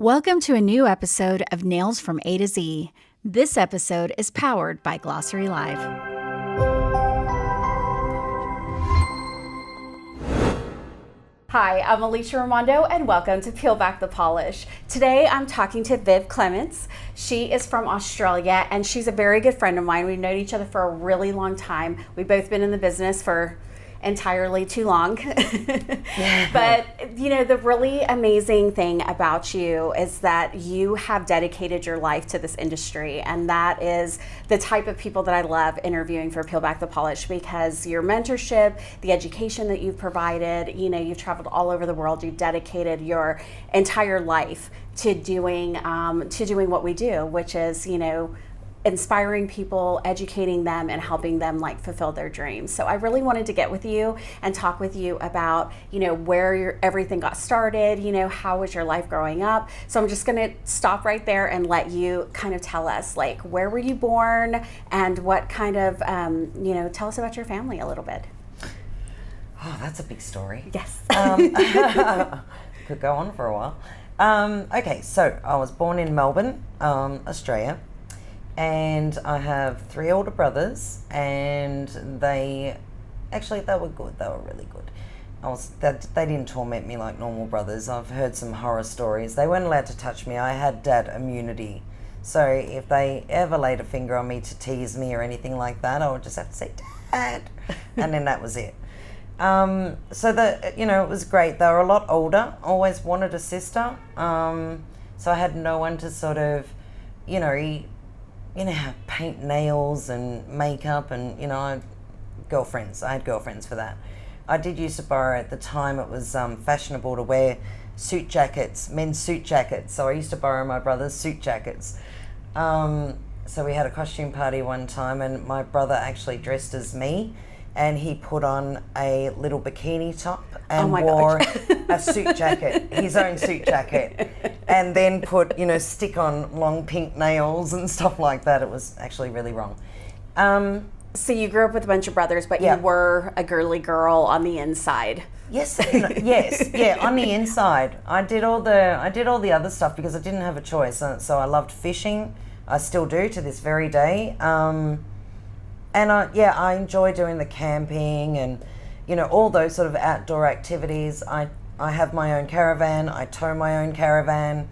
Welcome to a new episode of Nails from A to Z. This episode is powered by Glossary Live. Hi, I'm Alicia Raimondo and welcome to Peel Back the Polish. Today I'm talking to Viv Clements. She is from Australia and she's a very good friend of mine. We've known each other for a really long time. We've both been in the business for entirely too long. But you know, the really amazing thing about you is that you have dedicated your life to this industry, and that is the type of people that I love interviewing for Peel Back the Polish, because your mentorship, the education that you've provided, you know, you've traveled all over the world, you've dedicated your entire life to doing what we do, which is, you know, inspiring people, educating them, and helping them like fulfill their dreams. So I really wanted to get with you and talk with you about, you know, where everything got started, you know, how was your life growing up. So I'm just gonna stop right there and let you kind of tell us, like, where were you born and what kind of, you know, tell us about your family a little bit. Oh, that's a big story. Yes. Could go on for a while. Okay, so I was born in Melbourne, Australia. And I have 3 older brothers, and they were good. They were really good. They didn't torment me like normal brothers. I've heard some horror stories. They weren't allowed to touch me. I had dad immunity. So if they ever laid a finger on me to tease me or anything like that, I would just have to say, Dad. And then that was it. So it was great. They were a lot older. Always wanted a sister. So I had no one to sort of, paint nails and makeup, and I had girlfriends for that. I did used to borrow, at the time it was fashionable to wear suit jackets, men's suit jackets, so I used to borrow my brother's suit jackets. So we had a costume party one time, and my brother actually dressed as me, and he put on a little bikini top and wore a suit jacket, his own suit jacket, and then put, stick on long pink nails and stuff like that. It was actually really wrong. So you grew up with a bunch of brothers, but you were a girly girl on the inside. Yes, on the inside. I did all the other stuff because I didn't have a choice. So I loved fishing. I still do to this very day. And I enjoy doing the camping and, all those sort of outdoor activities. I have my own caravan. I tow my own caravan.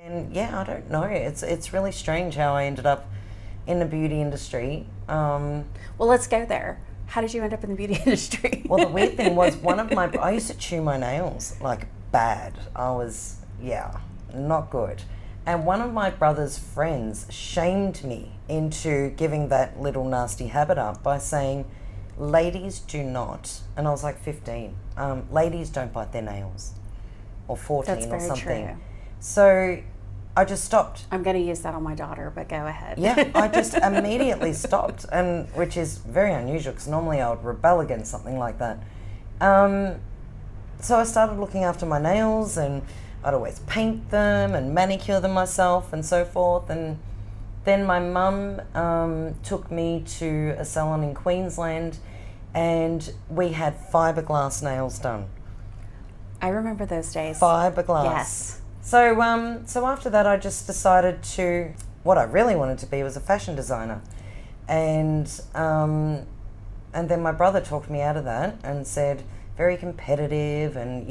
And I don't know. It's really strange how I ended up in the beauty industry. Well, let's go there. How did you end up in the beauty industry? Well, the weird thing was, I used to chew my nails like bad. I was, not good. And one of my brother's friends shamed me into giving that little nasty habit up by saying, ladies do not, and I was like 15, ladies don't bite their nails, or 14 That's or very something. True. So I just stopped. I'm going to use that on my daughter, but go ahead. Yeah, I just immediately stopped, and which is very unusual because normally I would rebel against something like that. So I started looking after my nails, and I'd always paint them and manicure them myself and so forth. And then my mum took me to a salon in Queensland, and we had fiberglass nails done. I remember those days. Fiberglass. Yes. So after that, I just decided what I really wanted to be was a fashion designer, and then my brother talked me out of that and said, very competitive, and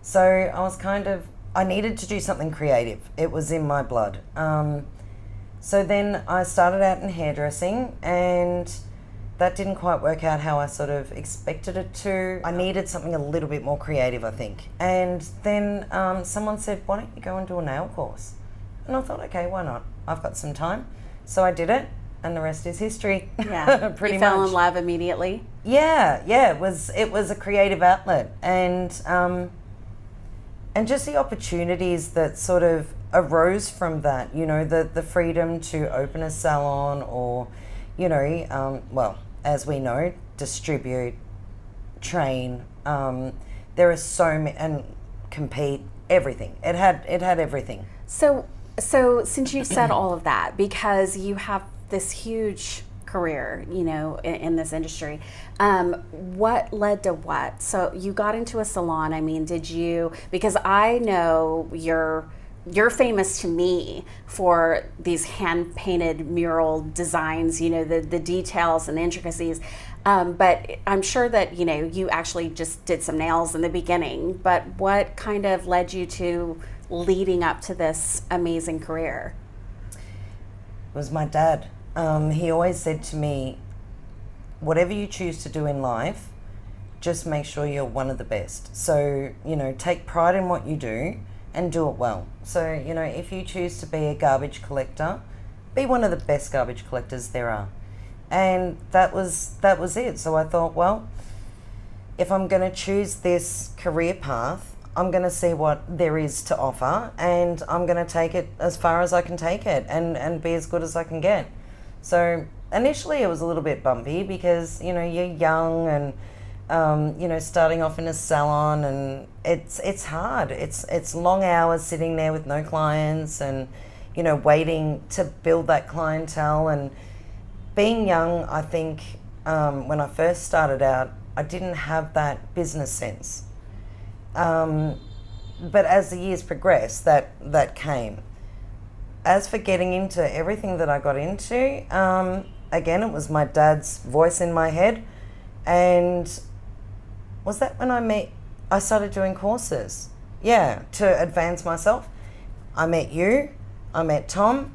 so I was I needed to do something creative. It was in my blood. So then I started out in hairdressing, and that didn't quite work out how I sort of expected it to. I needed something a little bit more creative, I think. And then someone said, why don't you go and do a nail course? And I thought, okay, why not? I've got some time. So I did it, and the rest is history. Yeah, pretty much. You much. fell in love immediately? Yeah, it was a creative outlet. And just the opportunities that sort of arose from that, the freedom to open a salon, or, as we know, distribute, train. There are so many, and compete. everything. It had everything. So since you said all of that, because you have this huge career, you know, in this industry, what led to what? So you got into a salon. I mean, did you? Because I know you're famous to me for these hand painted mural designs. You know, the details and the intricacies. But I'm sure that, you know, you actually just did some nails in the beginning. But what kind of led you to leading up to this amazing career? It was my dad. He always said to me, whatever you choose to do in life, just make sure you're one of the best. So, you know, take pride in what you do and do it well. So, you know, if you choose to be a garbage collector, be one of the best garbage collectors there are. And that was it. So I thought, well, if I'm going to choose this career path, I'm going to see what there is to offer, and I'm going to take it as far as I can take it and be as good as I can get. So initially it was a little bit bumpy because, you know, you're young and, you know, starting off in a salon, and it's hard. It's long hours sitting there with no clients and, you know, waiting to build that clientele. And being young, I think, when I first started out, I didn't have that business sense. But as the years progressed, that came. As for getting into everything that I got into, again, it was my dad's voice in my head. And was that when I started doing courses? Yeah, to advance myself. I met you, I met Tom,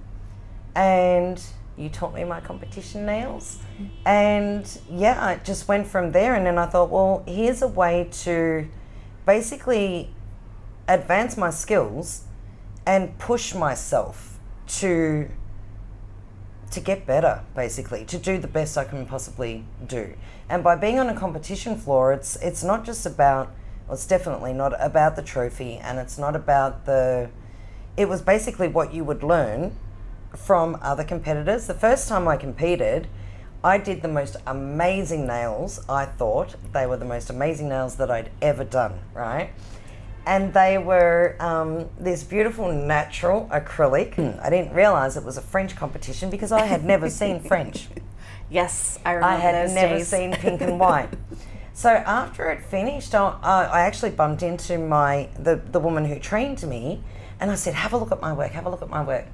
and you taught me my competition nails. And yeah, it just went from there. And then I thought, well, here's a way to basically advance my skills and push myself to get better, basically, to do the best I can possibly do. And by being on a competition floor, it's not just about, well, it's definitely not about the trophy, and it's not about it was basically what you would learn from other competitors. The first time I competed, I did the most amazing nails. I thought they were the most amazing nails that I'd ever done, right? And they were this beautiful natural acrylic. I didn't realize it was a French competition because I had never seen French. Yes, I remember I had those never days. seen pink and white. So after it finished, I actually bumped into the woman who trained me, and I said, have a look at my work, have a look at my work.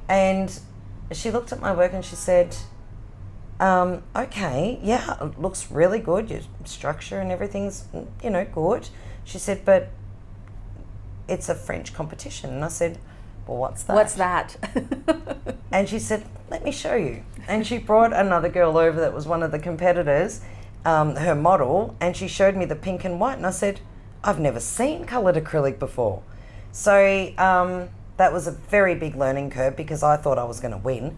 And she looked at my work and she said, okay, yeah, it looks really good. Your structure and everything's, you know, good. She said, but it's a French competition. And I said, well, what's that? What's that? And she said, let me show you. And she brought another girl over that was one of the competitors, her model, and she showed me the pink and white. And I said, I've never seen coloured acrylic before. So that was a very big learning curve because I thought I was going to win.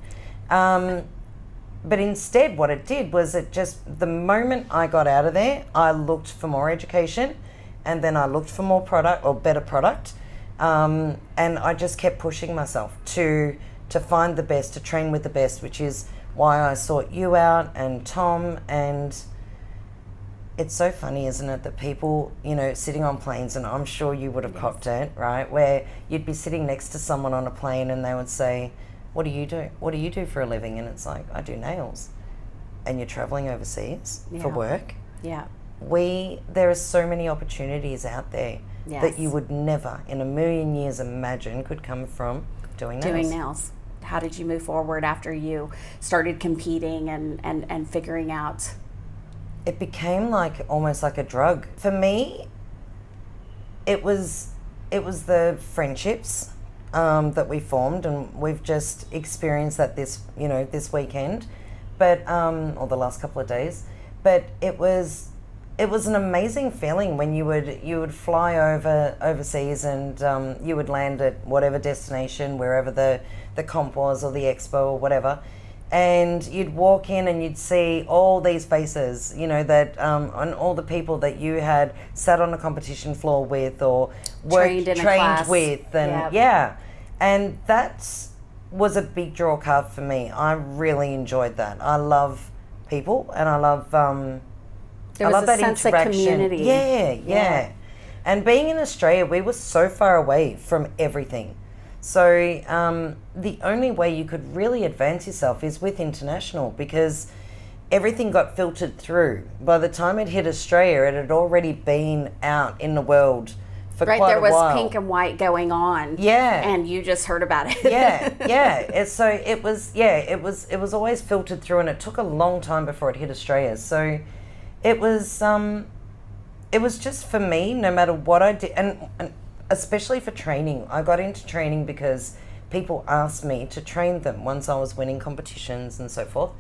But instead what it did was the moment I got out of there, I looked for more education, and then I looked for more product or better product. And I just kept pushing myself to find the best, to train with the best, which is why I sought you out and Tom. And it's so funny, isn't it, that people, you know, sitting on planes, and I'm sure you would have copped it, right, where you'd be sitting next to someone on a plane and they would say, what do you do? What do you do for a living? And it's like, I do nails. And you're traveling overseas for work. Yeah. There are so many opportunities out there that you would never in a million years imagine could come from doing nails. How did you move forward after you started competing and figuring out? It became almost like a drug. For me, it was the friendships that we formed, and we've just experienced that this weekend, but or the last couple of days. But it was an amazing feeling when you would fly overseas, and you would land at whatever destination, wherever the comp was or the expo or whatever, and you'd walk in and you'd see all these faces, you know, that and all the people that you had sat on a competition floor with or trained with, and and that was a big draw card for me. I really enjoyed that. I love people, and I love there was that sense interaction. of community. Yeah. And being in Australia, we were so far away from everything. So the only way you could really advance yourself is with international, because everything got filtered through. By the time it hit Australia, it had already been out in the world for Right, quite there a was while. pink and white going on. Yeah. And you just heard about it. So it was always filtered through, and it took a long time before it hit Australia. So it was just, for me, no matter what I did, and especially for training. I got into training because people asked me to train them once I was winning competitions and so forth.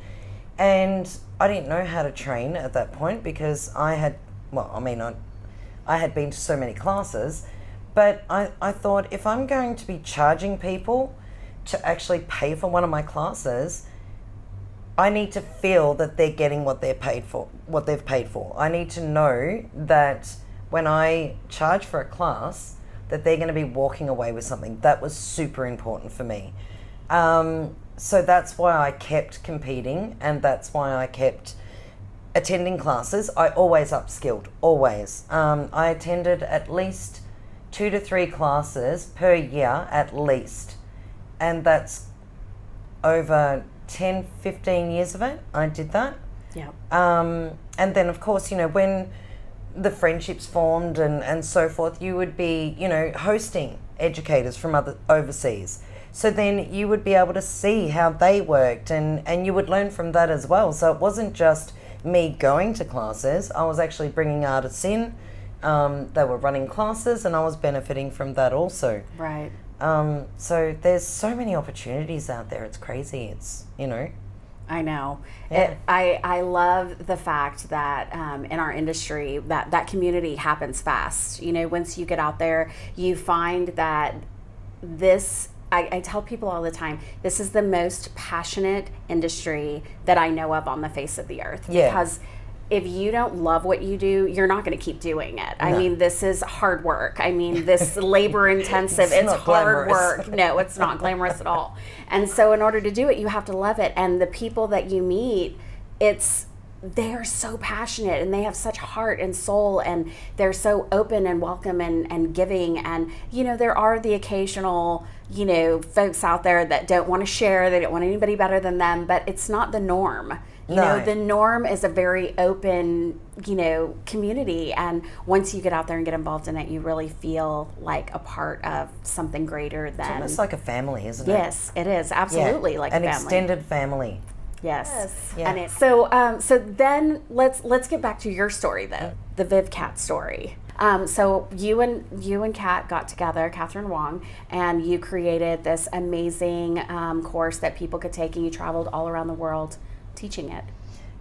And I didn't know how to train at that point, because I had been to so many classes, but I thought, if I'm going to be charging people to actually pay for one of my classes, I need to feel that they're getting what they've paid for. I need to know that when I charge for a class, that they're going to be walking away with something. That was super important for me. So that's why I kept competing, and that's why I kept attending classes. I always upskilled, always. I attended at least 2 to 3 classes per year at least. And that's over 10, 15 years of it. I did that. Yeah. And then, of course, when the friendships formed and so forth, you would be, hosting educators from other overseas. So then you would be able to see how they worked, and you would learn from that as well. So it wasn't just me going to classes. I was actually bringing artists in. They were running classes, and I was benefiting from that also. Right. So there's so many opportunities out there. It's crazy. It's, I know. Yeah. I love the fact that in our industry that community happens fast. Once you get out there, you find that this, I tell people all the time, this is the most passionate industry that I know of on the face of the earth. Yeah. Because if you don't love what you do, you're not going to keep doing it. I mean, this is hard work. I mean, this labor intensive, it's hard work. No, it's not glamorous at all. And so in order to do it, you have to love it. And the people that you meet, they're so passionate, and they have such heart and soul, and they're so open and welcome and giving. And, there are the occasional, folks out there that don't want to share, they don't want anybody better than them, but it's not the norm. The norm is a very open, community. And once you get out there and get involved in it, you really feel like a part of something greater than... It's almost like a family, isn't it? Yes, it is. Absolutely like a family. An extended family. Yes. Yeah. And so then let's get back to your story, though, the Viv Cat story. So you and Kat got together, Catherine Wong, and you created this amazing course that people could take, and you traveled all around the world teaching it.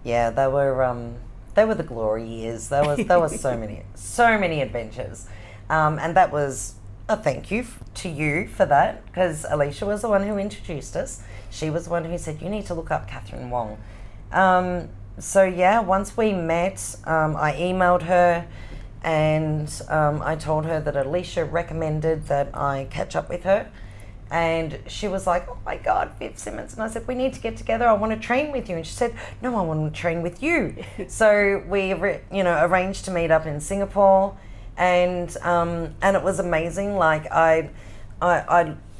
Yeah, they were the glory years. There was so many adventures, and that was a thank you to you for that, because Alicia was the one who introduced us. She was the one who said, you need to look up Catherine Wong. So yeah, once we met, I emailed her, and I told her that Alicia recommended that I catch up with her. And she was like, oh my God, Viv Clements. And I said, we need to get together. I want to train with you. And she said, no, I want to train with you. So we, arranged to meet up in Singapore, and it was amazing. Like I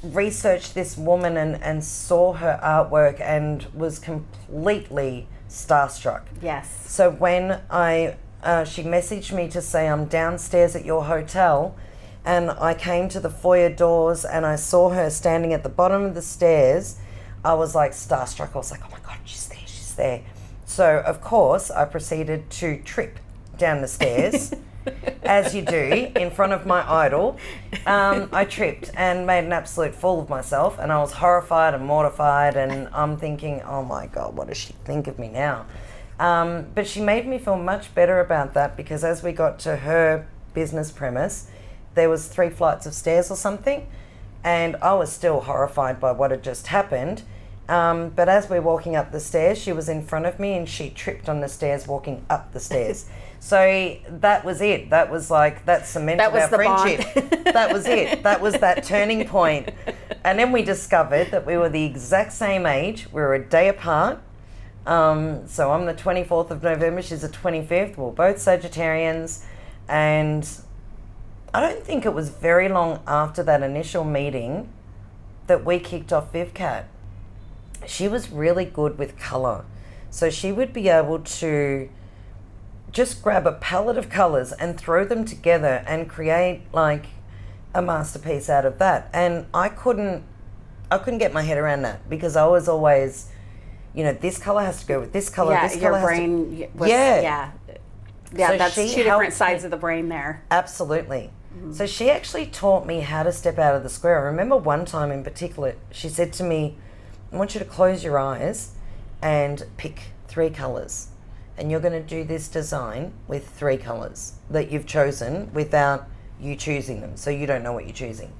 researched this woman and saw her artwork and was completely starstruck. Yes. So when she messaged me to say, I'm downstairs at your hotel, and I came to the foyer doors and I saw her standing at the bottom of the stairs, I was like starstruck. I was like, oh my God, she's there. So of course I proceeded to trip down the stairs, as you do, in front of my idol. I tripped and made an absolute fool of myself, and I was horrified and mortified, and I'm thinking, oh my God, what does she think of me now? But she made me feel much better about that, because as we got to her business premise, there was 3 flights of stairs or something, and I was still horrified by what had just happened. But as we're walking up the stairs, she was in front of me and she tripped on the stairs walking up the stairs. So that was it. That was like, that cemented our friendship. That was it. That was that turning point. And then we discovered that we were the exact same age. We were a day apart. So I'm the 24th of November, she's the 25th. We're both Sagittarians, and I don't think it was very long after that initial meeting that we kicked off VivCat. She was really good with colour. So she would be able to just grab a palette of colours and throw them together and create like a masterpiece out of that. And I couldn't get my head around that because I was always, this colour has to go with this colour. Yeah, this your colour brain has to... was, yeah. So that's she two different helped sides me. of the brain there. Absolutely. So she actually taught me how to step out of the square. I remember one time in particular, she said to me, I want you to close your eyes and pick 3 colours. And you're going to do this design with 3 colours that you've chosen without you choosing them. So you don't know what you're choosing.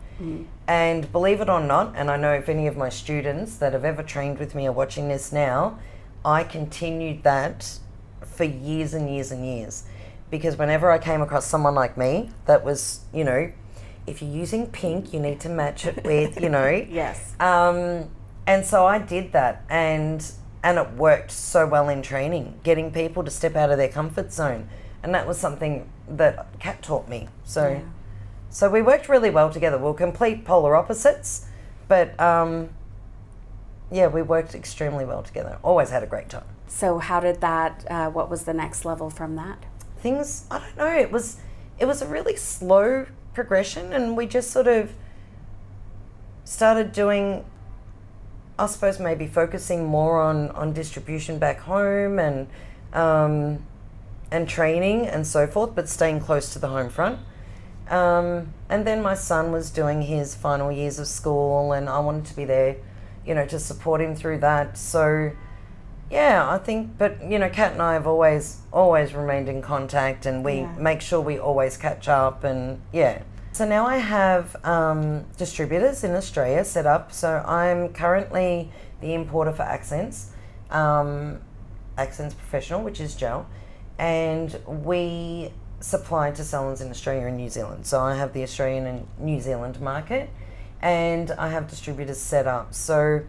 And believe it or not, and I know if any of my students that have ever trained with me are watching this now, I continued that for years and years and years. Because whenever I came across someone like me that was, if you're using pink, you need to match it with, Yes. And so I did that, and it worked so well in training, getting people to step out of their comfort zone. And that was something that Kat taught me. So we worked really well together. We were complete polar opposites, but we worked extremely well together. Always had a great time. So how did that, what was the next level from that? Things, I don't know, it was a really slow progression, and we just sort of started doing, I suppose, maybe focusing more on distribution back home and training and so forth, but staying close to the home front. And then my son was doing his final years of school, and I wanted to be there, to support him through that. So yeah, I think, but Kat and I have always remained in contact, and we make sure we always catch up, and yeah. So now I have distributors in Australia set up. So I'm currently the importer for Accents, Accents Professional, which is gel, and we supply to salons in Australia and New Zealand. So I have the Australian and New Zealand market, and I have distributors set up. So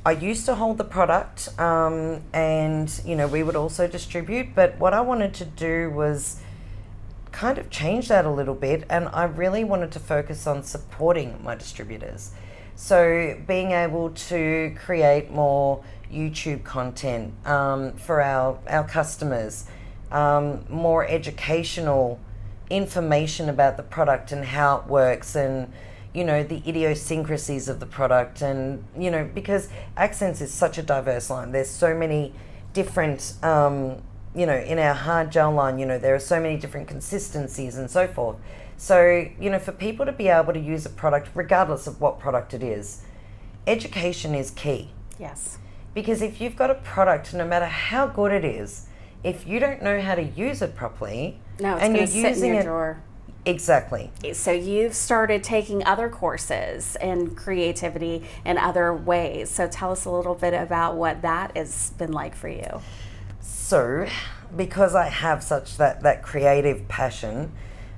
I used to hold the product, and we would also distribute, but what I wanted to do was kind of change that a little bit, and I really wanted to focus on supporting my distributors. So being able to create more YouTube content for our customers, more educational information about the product and how it works, and the idiosyncrasies of the product, and because Accents is such a diverse line. There's so many different in our hard gel line, there are so many different consistencies and so forth. So for people to be able to use a product regardless of what product it is, education is key. Yes. Because if you've got a product, no matter how good it is, if you don't know how to use it properly, No, it's and going you're to sit in using your it drawer. exactly. So you've started taking other courses in creativity in other ways. So tell us a little bit about what that has been like for you. So, because I have such that creative passion,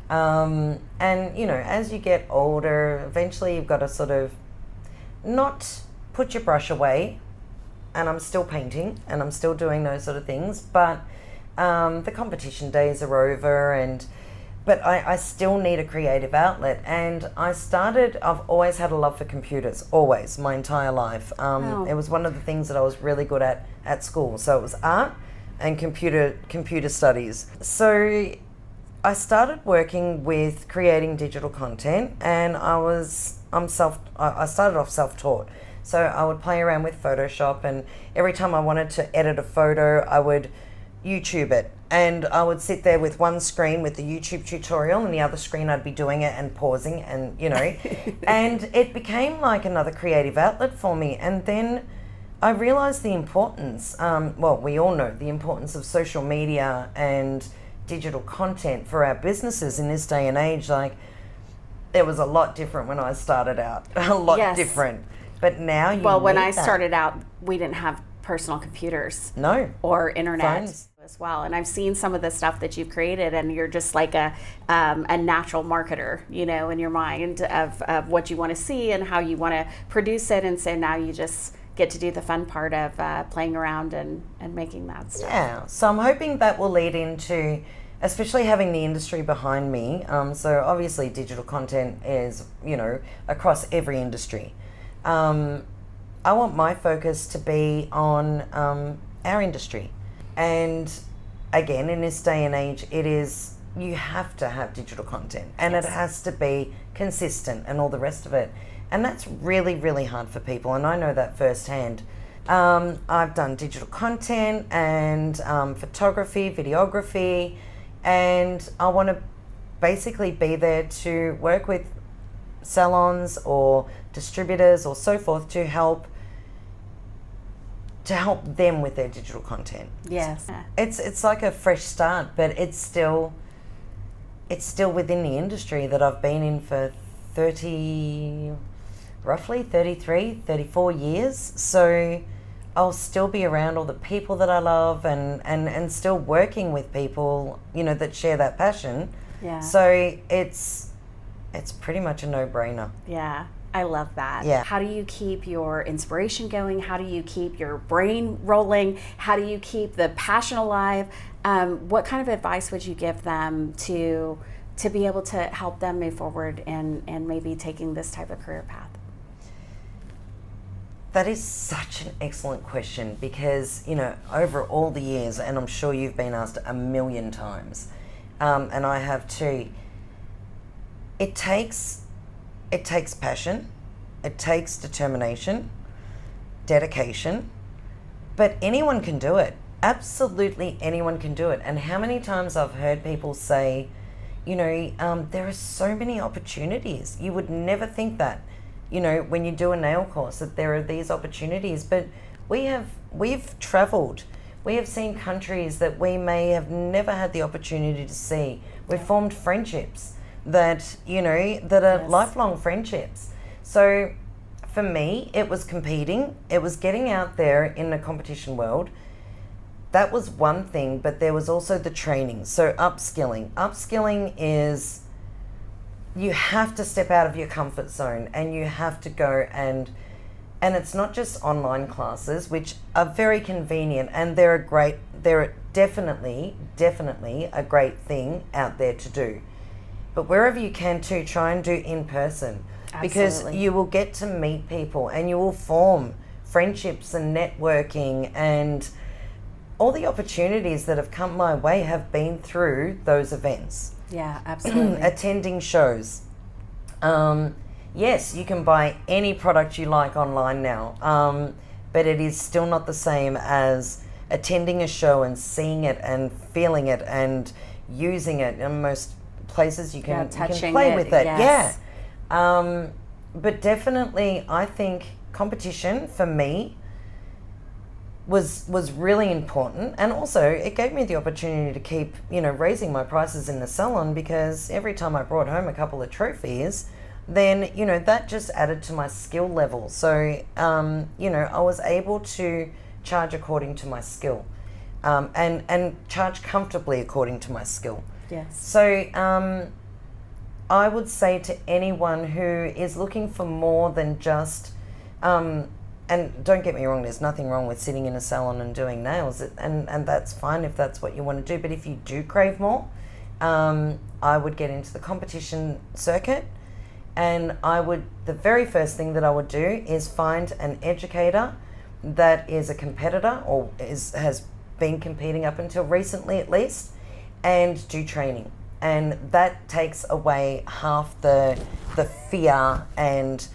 and as you get older, eventually you've got to sort of not put your brush away, and I'm still painting and I'm still doing those sort of things, but the competition days are over, but I still need a creative outlet. And I've always had a love for computers, always, my entire life. It was one of the things that I was really good at school. So it was art and computer studies. So I started working with creating digital content, and I started off self-taught. So I would play around with Photoshop, and every time I wanted to edit a photo, I would YouTube it, and I would sit there with one screen with the YouTube tutorial, and the other screen I'd be doing it and pausing, and and it became like another creative outlet for me. And then I realized the importance, we all know the importance of social media and digital content for our businesses in this day and age. Like, it was a lot different when I started out, a lot different. But now when I started out, we didn't have personal computers. No. Or internet. Phones. As well. And I've seen some of the stuff that you've created, and you're just like a natural marketer, in your mind of what you want to see and how you want to produce it. And so now you just get to do the fun part of playing around and making that stuff. Yeah. So I'm hoping that will lead into especially having the industry behind me. So obviously digital content is, across every industry. I want my focus to be on our industry. And again, in this day and age, you have to have digital content, and Yes. it has to be consistent and all the rest of it. And that's really, really hard for people, and I know that firsthand. I've done digital content and photography, videography, and I want to basically be there to work with salons or distributors or so forth to help them with their digital content. Yes. It's like a fresh start, but it's still within the industry that I've been in for roughly 33, 34 years. So I'll still be around all the people that I love and still working with people, that share that passion. Yeah. So it's pretty much a no-brainer. Yeah. I love that. Yeah. How do you keep your inspiration going? How do you keep your brain rolling? How do you keep the passion alive? What kind of advice would you give them to be able to help them move forward and maybe taking this type of career path? That is such an excellent question because, over all the years, and I'm sure you've been asked a million times, and I have too, it takes passion, it takes determination, dedication, but anyone can do it. Absolutely anyone can do it. And how many times I've heard people say, there are so many opportunities. You would never think that, when you do a nail course, that there are these opportunities. But we've traveled. We have seen countries that we may have never had the opportunity to see. We've formed friendships that are Yes. lifelong friendships. So for me, it was competing. It was getting out there in the competition world. That was one thing, but there was also the training. So upskilling. Upskilling is you have to step out of your comfort zone and you have to go and it's not just online classes, which are very convenient and they're definitely a great thing out there to do. But wherever you can too, try and do in person. Because Absolutely. you will get to meet people and you will form friendships and networking, and all the opportunities that have come my way have been through those events. Yeah, absolutely. Attending shows. Yes, you can buy any product you like online now, but it is still not the same as attending a show and seeing it and feeling it and using it. In most places you can play with it. Yes. Yeah. But definitely I think competition for me was really important, and also it gave me the opportunity to keep raising my prices in the salon, because every time I brought home a couple of trophies, then that just added to my skill level. So I was able to charge according to my skill, and charge comfortably according to my skill. Yes. So I would say to anyone who is looking for more than just, and don't get me wrong, there's nothing wrong with sitting in a salon and doing nails, and that's fine if that's what you want to do. But if you do crave more, I would get into the competition circuit, and the very first thing that I would do is find an educator that is a competitor or has been competing up until recently at least, and do training. And that takes away half the fear and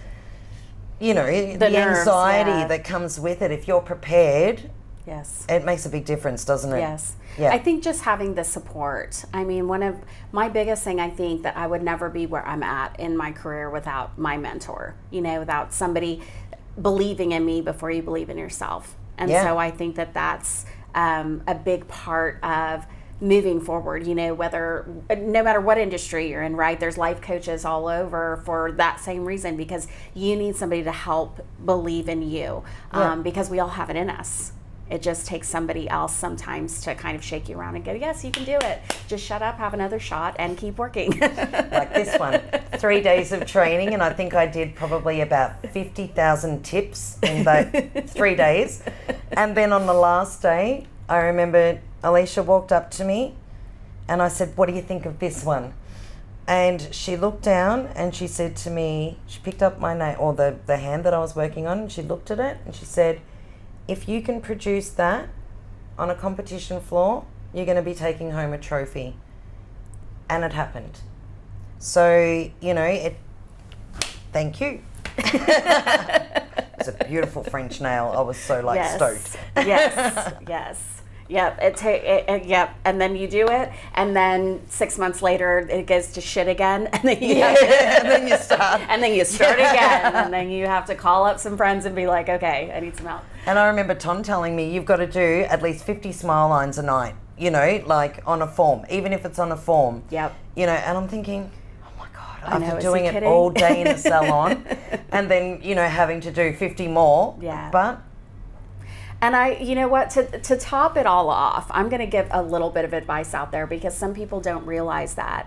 the nerves, anxiety yeah. that comes with it. If you're prepared, Yes. it makes a big difference, doesn't it? Yes. Yeah. I think just having the support. I mean, one of my biggest thing, I think that I would never be where I'm at in my career without my mentor, without somebody believing in me before you believe in yourself. And Yeah. so I think that that's a big part of moving forward, no matter what industry you're in, right? There's life coaches all over for that same reason, because you need somebody to help believe in you, Yeah. because we all have it in us. It just takes somebody else sometimes to kind of shake you around and go, yes, you can do it. Just shut up, have another shot, and keep working. Like this one, 3 days of training, and I think I did probably about 50,000 tips in that 3 days. And then on the last day, I remember Alicia walked up to me And I said, what do you think of this one? And she looked down and she said to me, she picked up my nail, or the hand that I was working on, and she looked at it and she said, if you can produce that on a competition floor, you're going to be taking home a trophy. And it happened. So, you know, thank you. It's a beautiful French nail. I was so stoked. Yes. Yep. Yep. And then you do it, and then 6 months later it goes to shit again, and then and then you start, and then you start again, and then you have to call up some friends and be like, okay, I need some help. And I remember Tom telling me, you've got to do at least 50 smile lines a night. You know, like on a form, even if it's on a form. Yep. You know, and I'm thinking, oh my God, after doing it kidding? all day in the salon, and then, you know, having to do 50 more. Yeah. But. And you know what, to top it all off, I'm going to give a little bit of advice out there, because some people don't realize that,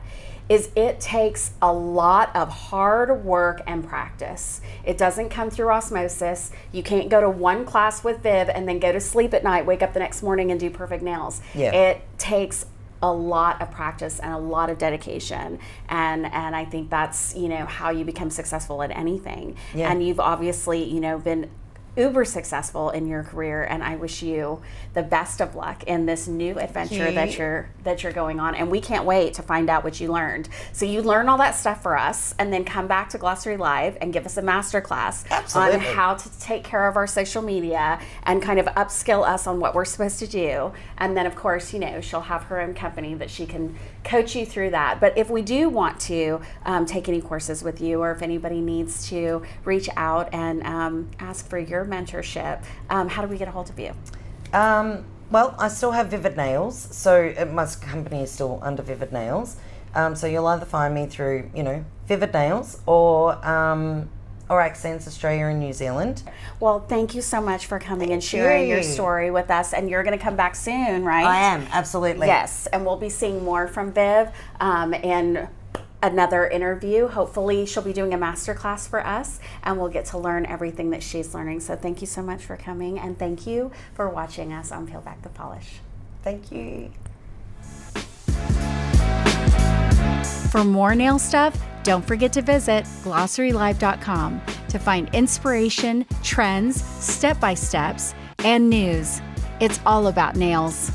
is it takes a lot of hard work and practice. It doesn't come through osmosis. You can't go to one class with Viv and then go to sleep at night, wake up the next morning and do perfect nails. Yeah. It takes a lot of practice and a lot of dedication, and I think that's, you know, how you become successful at anything. Yeah. And you've obviously, you know, been uber successful in your career, and I wish you the best of luck in this new adventure that you're going on, and we can't wait to find out what you learned. So you learn all that stuff for us, and then come back to Glossary Live and give us a masterclass on how to take care of our social media and kind of upskill us on what we're supposed to do. And then of course, you know, she'll have her own company that she can coach you through that. But if we do want to take any courses with you, or if anybody needs to reach out and ask for your mentorship, how do we get a hold of you? Well, I still have Vivid Nails, so my company is still under Vivid Nails. So you'll either find me through, you know, Vivid Nails or Accents Australia and New Zealand. Well, thank you so much for coming and sharing your story with us. And you're going to come back soon, right? I am, absolutely. Yes, and we'll be seeing more from Viv in another interview. Hopefully she'll be doing a masterclass for us, and we'll get to learn everything that she's learning. So thank you so much for coming, and thank you for watching us on Peel Back the Polish. Thank you. For more nail stuff, don't forget to visit glossarylive.com to find inspiration, trends, step-by-steps, and news. It's all about nails.